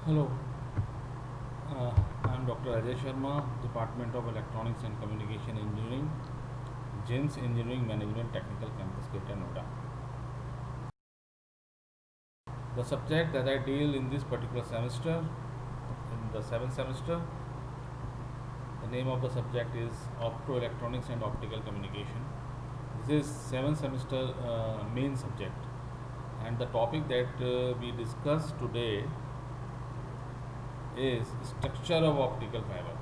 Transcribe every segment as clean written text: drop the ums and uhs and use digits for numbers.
Hello, uh, I'm Dr. Ajay Sharma, Department of Electronics and Communication Engineering, GENS Engineering Management Technical Campus, Greater Noida. The subject that I deal in this particular semester, in the seventh semester, the name of the subject is Optoelectronics and Optical Communication. This is seventh semester main subject, and the topic that we discuss today is structure of optical fiber,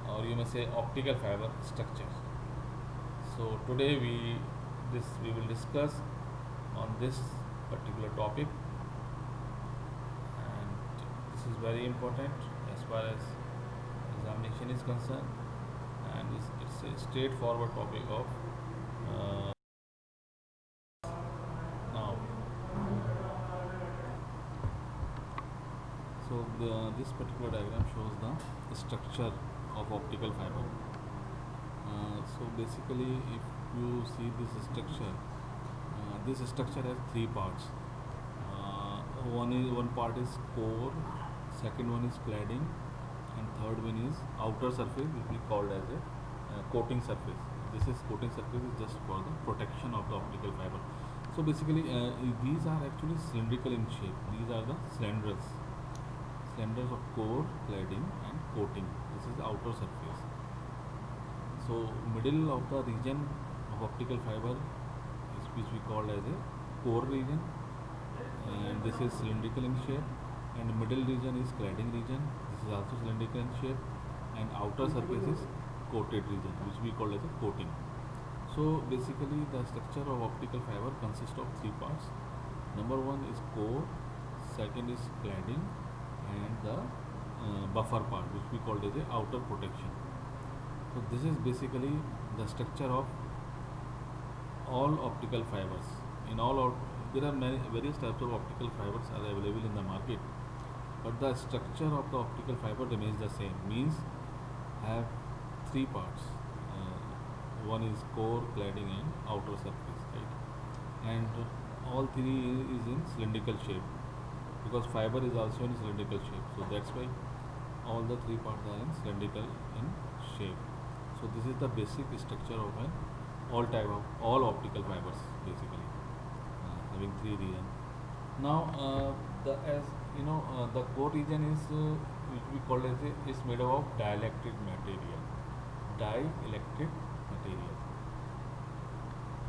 or you may say optical fiber structure. So today we will discuss on this particular topic, and this is very important as far as examination is concerned, and it's a straightforward topic of now. So this particular diagram shows the structure of optical fiber. So basically, if you see this structure has three parts. One part is core, second one is cladding, and third one is outer surface, which we called as a coating surface. This is coating surface is just for the protection of the optical fiber. So basically, these are actually cylindrical in shape. These are the cylinders of core, cladding, and coating. This is the outer surface. So middle of the region of optical fiber is which we call as a core region, and this is cylindrical in shape, and middle region is cladding region. This is also cylindrical in shape, and outer surface is coated region, which we call as a coating. So basically the structure of optical fiber consists of three parts. Number one is core, second is cladding, and the buffer part, which we call as a outer protection. So this is basically the structure of all optical fibers. There are many various types of optical fibers are available in the market, but the structure of the optical fiber remains the same. Means have three parts. One is core, cladding, and outer surface, right? And all three is in cylindrical shape, because fiber is also in cylindrical shape. So that's why all the three parts are in cylindrical in shape. So this is the basic structure of an all optical fibers, basically having three regions. Now the as you know the core region is which we call as is made up of dielectric material. Dielectric material.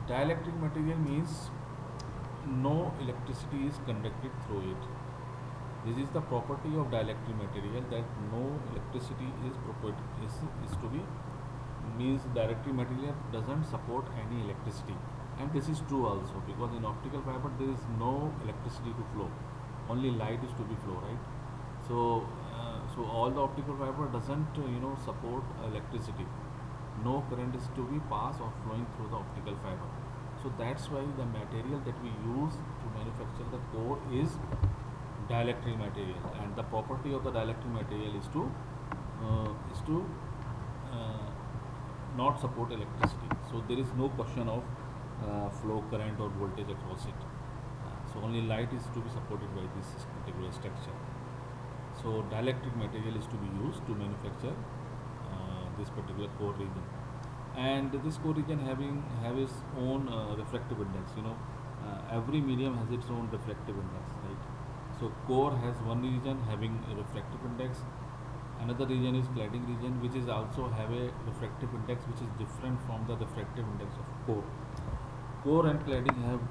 Dielectric material means no electricity is conducted through it. This is the property of dielectric material, that no electricity is to be, means dielectric material doesn't support any electricity, and this is true also, because in optical fiber there is no electricity to flow, only light is to be flow, right? So all the optical fiber doesn't support electricity. No current is to be passed or flowing through the optical fiber. So that's why the material that we use to manufacture the core is dielectric material, and the property of the dielectric material is to uh, not support electricity. So there is no question of flow, current, or voltage across it. So only light is to be supported by this particular structure. So dielectric material is to be used to manufacture this particular core region, and this core region have its own refractive index. Every medium has its own refractive index, right? So core has one region having a refractive index. Another region is cladding region, which is also have a refractive index which is different from the refractive index of core. Core and cladding have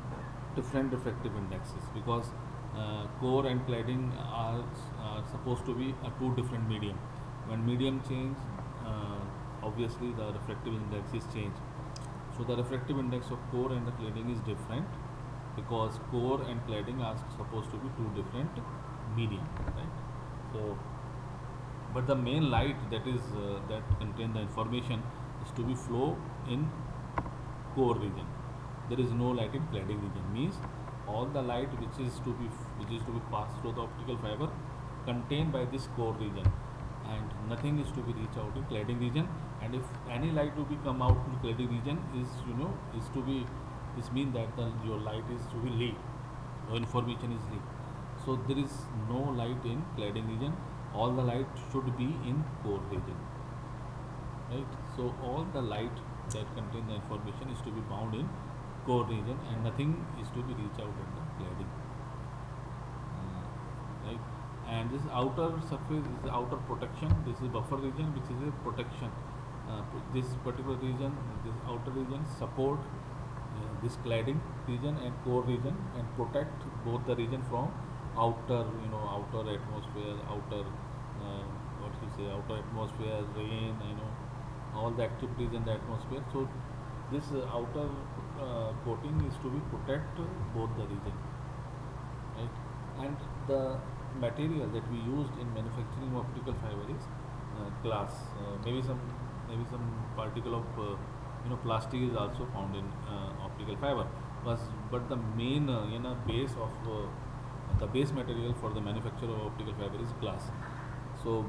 different refractive indexes, because core and cladding are supposed to be a two different medium. When medium change, obviously the refractive index is changed. So the refractive index of core and the cladding is different, because core and cladding are supposed to be two different medium, right? So but the main light that contain the information is to be flow in core region. There is no light in cladding region. Means all the light which is to be passed through the optical fiber contained by this core region, and nothing is to be reach out in cladding region. And if any light to be come out in cladding region is to be, this mean that your light is to be leak, or information is leak. So there is no light in cladding region. All the light should be in core region, right? So all the light that contain the information is to be bound in core region, and nothing is to be reach out in the cladding, right? And this outer surface is the outer protection. This is buffer region, which is a protection. This particular region, this outer region, support this cladding region and core region, and protect both the region from outer, outer atmosphere, outer, what you say, outer atmosphere, rain, all the activities in the atmosphere. So this outer coating is to be protect both the region, right? And the material that we used in manufacturing optical fiber is glass. Maybe some particle of plastic is also found in optical fiber, but the main base of the base material for the manufacture of optical fiber is glass. So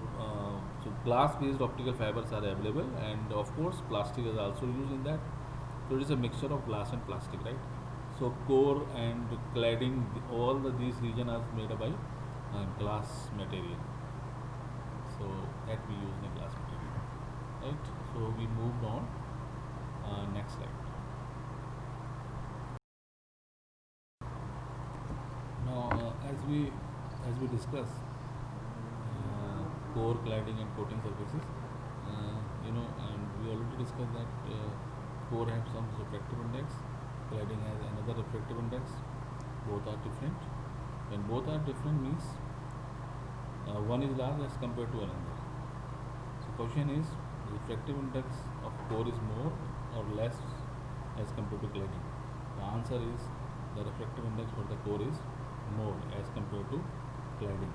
glass based optical fibers are available, and of course plastic is also used in that. So it is a mixture of glass and plastic, right? So core and cladding, these region are made by glass material. So that we use the glass material, right? So we moved on. Next slide. Now, as we discuss core cladding and coating surfaces, and we already discussed that core has some refractive index, cladding has another refractive index. Both are different. When both are different means one is large as compared to another. So question is, refractive index of core is more or less as compared to cladding? The answer is the refractive index for the core is more as compared to cladding.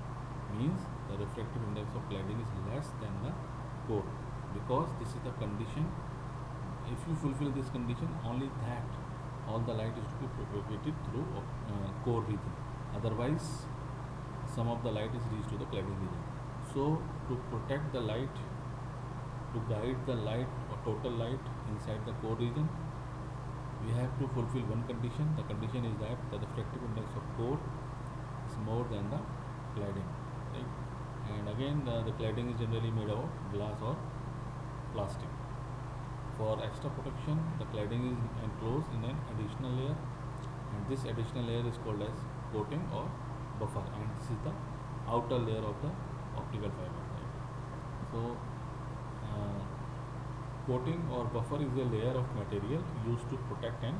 Means the refractive index of cladding is less than the core, because this is the condition. If you fulfill this condition, only that all the light is to be propagated through core region. Otherwise, some of the light is reached to the cladding region. So to protect the light, to guide the light or total light inside the core region, we have to fulfill one condition. The condition is that the refractive index of core is more than the cladding, right? And again, the cladding is generally made of glass or plastic. For extra protection, the cladding is enclosed in an additional layer, and this additional layer is called as coating or buffer, and this is the outer layer of the optical fiber, right? So coating or buffer is a layer of material used to protect an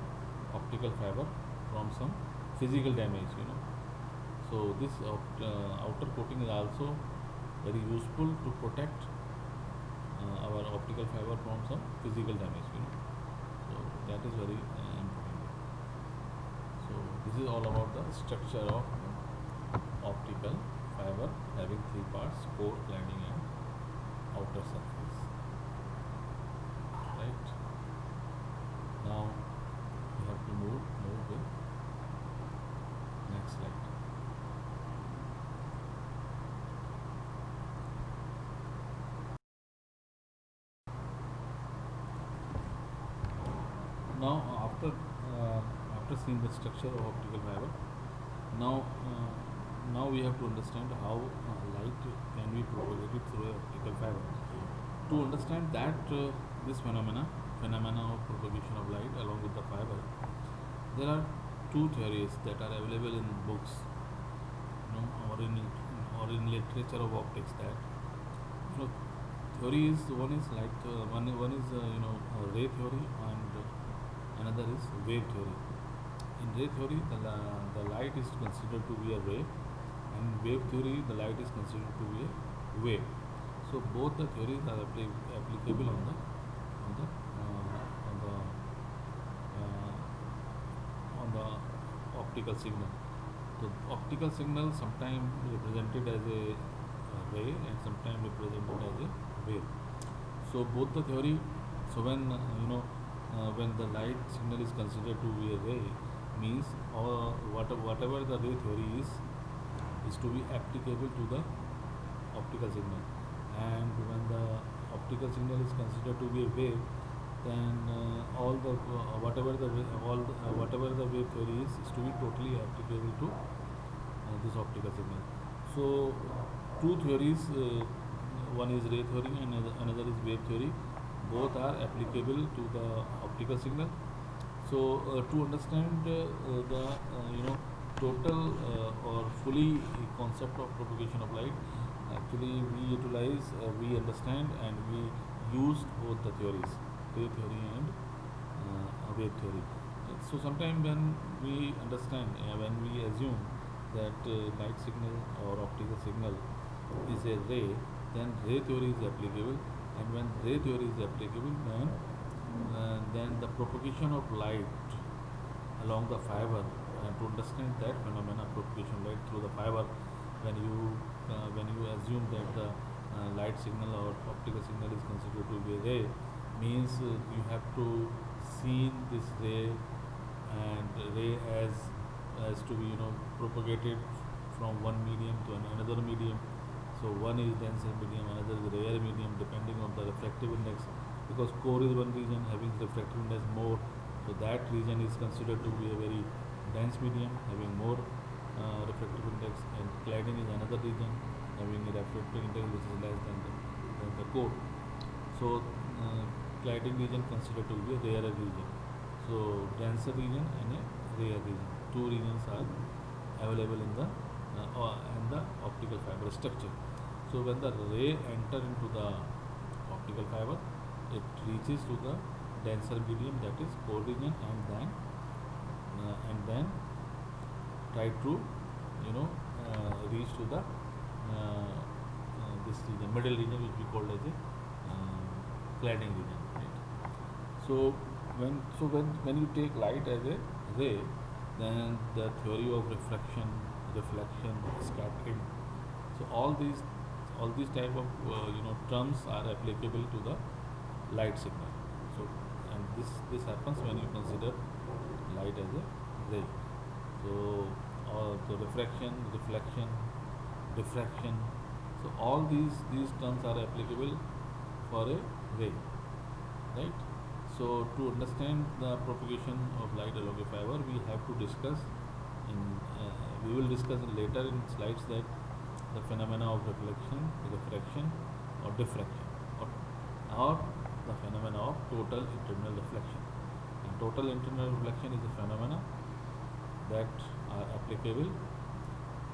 optical fiber from some physical damage. So this outer coating is also very useful to protect our optical fiber from some physical damage. So that is very important. So this is all about the structure of optical fiber having three parts: core, cladding, and outer surface. Right. Now we have to move with next slide. Now after seeing the structure of optical fiber, now we have to understand how light can be propagated through a optical fiber. To understand that this phenomena of propagation of light along with the fiber, there are two theories that are available in books, or in literature of optics. That theory is one is light, one is ray theory, and another is wave theory. In ray theory, the light is considered to be a ray, and in wave theory, the light is considered to be a wave. So both the theories are applicable on the optical signal. So optical signal sometimes represented as a ray and sometimes represented as a wave. So both the theory. So when the light signal is considered to be a ray, means whatever the ray theory is to be applicable to the optical signal. And when the optical signal is considered to be a wave, then whatever the wave theory is to be totally applicable to this optical signal. So two theories, one is ray theory and another is wave theory. Both are applicable to the optical signal. So to understand the total or fully concept of propagation of light, actually we understand and we use both the theories, ray theory and wave theory. So sometimes when we understand, when we assume that light signal or optical signal is a ray, then ray theory is applicable, and when ray theory is applicable, then the propagation of light along the fiber, and to understand that phenomena propagation light through the fiber, when you assume that the light signal or optical signal is considered to be a ray, means you have to see this ray, and ray as to be propagated from one medium to another medium. So one is denser medium, another is rare medium, depending on the refractive index. Because core is one region having refractive index more, so that region is considered to be a very dense medium having more refractive index, and cladding is another region having a refractive index which is less than the core. So cladding region considered to be a rarer region. So denser region and a rare region. Two regions are available in the optical fiber structure. So when the ray enter into the optical fiber, it reaches to the denser medium, that is core region, and then try to reach to the this region, middle region, which we call as a cladding region, right? So when you take light as a ray, then the theory of refraction, reflection, scattering, so all these type of terms are applicable to the light signal. So and this happens when you consider light as a ray. So the refraction, reflection, diffraction, so all these terms are applicable for a ray, right? So to understand the propagation of light along a fiber, we have to discuss in we will discuss later in slides that the phenomena of reflection, refraction, or diffraction, or the phenomena of total internal reflection. And total internal reflection is a phenomena that are applicable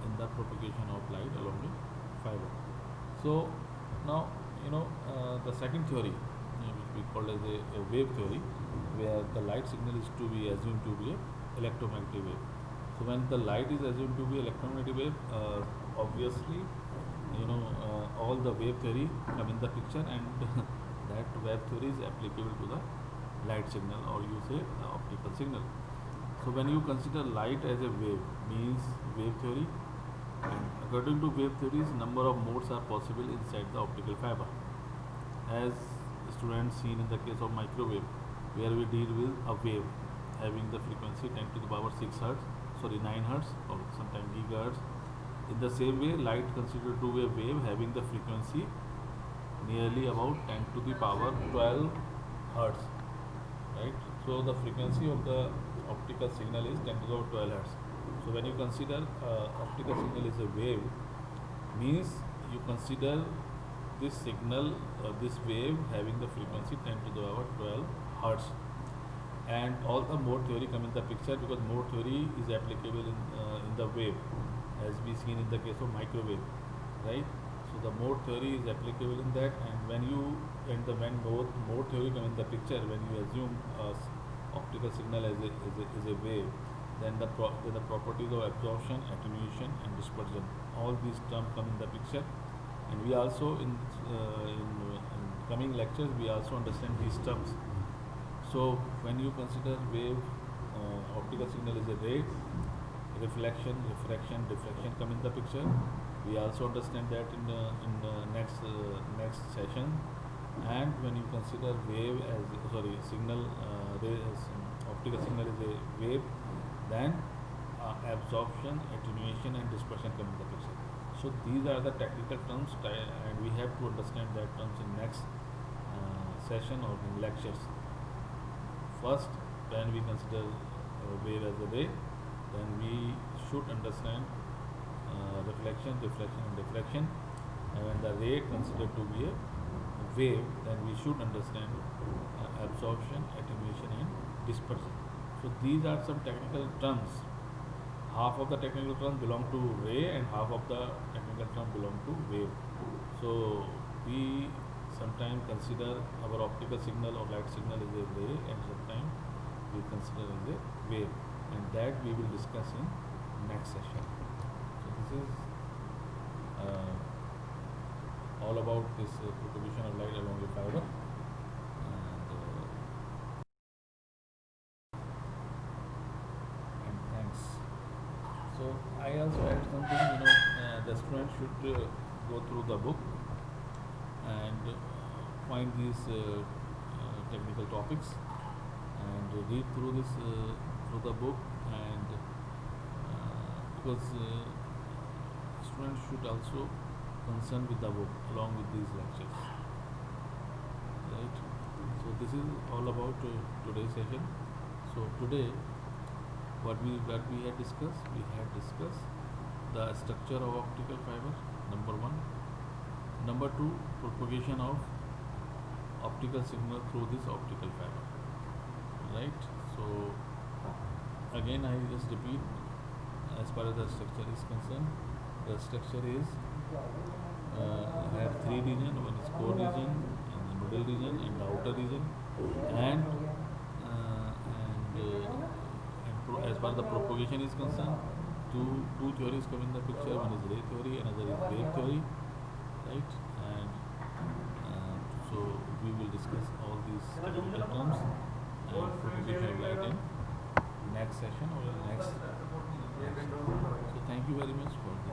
in the propagation of light along a fiber. So now the second theory, which we call as a wave theory, where the light signal is to be assumed to be a electromagnetic wave. So when the light is assumed to be electromagnetic wave, obviously all the wave theory come in the picture, and that wave theory is applicable to the light signal, or you say optical signal. So when you consider light as a wave, means wave theory, and according to wave theories, number of modes are possible inside the optical fiber. As students seen in the case of microwave, where we deal with a wave having the frequency 10 to the power 6 hertz, 9 hertz, or sometimes gigahertz. In the same way, light considered to be a wave having the frequency nearly about 10 to the power 12 hertz, right? So the frequency of the optical signal is 10 to the power 12 hertz. So when you consider optical signal is a wave, means you consider this signal, this wave having the frequency 10 to the power 12 hertz, and all the mode theory come in the picture, because mode theory is applicable in the wave, as we seen in the case of microwave, right? So the mode theory is applicable in that, and when both mode theory come in the picture, when you assume optical signal as a wave, then the properties of absorption, attenuation, and dispersion, all these terms come in the picture. And we also in coming lectures we also understand these terms. So when you consider wave, optical signal is a ray, reflection, refraction, diffraction come in the picture. We also understand that in the next session. And when you consider wave as signal, optical signal is a wave, then absorption, attenuation, and dispersion come in the picture. So these are the technical terms, and we have to understand that terms in next session or in lectures. First, when we consider wave as a ray, then we should understand reflection reflection, reflection and diffraction. And when the ray considered to be a wave, then we should understand absorption, attenuation and dispersion. So these are some technical terms. Half of the technical terms belong to ray and half of the technical terms belong to wave. So we sometimes consider our optical signal or light signal as a ray, and sometimes we consider as a wave, and that we will discuss in next session. So this is all about this propagation of light along a fiber, and thanks. So I also add something, the student should go through the book and find these technical topics and read through this through the book, and because students should also concern with the book along with these lectures, right? So this is all about today's session. So today what we had discussed, we had discussed the structure of optical fiber, number one. Number two, propagation of optical signal through this optical fiber, right? So again I just repeat, as far as the structure is concerned, the structure is have three regions. One is core region, and the middle region, and the outer region. And as far as the propagation is concerned, two theories come in the picture. One is ray theory, another is wave theory, right? And so we will discuss all these technical terms and propagation of light in next session or next lecture. So thank you very much for this.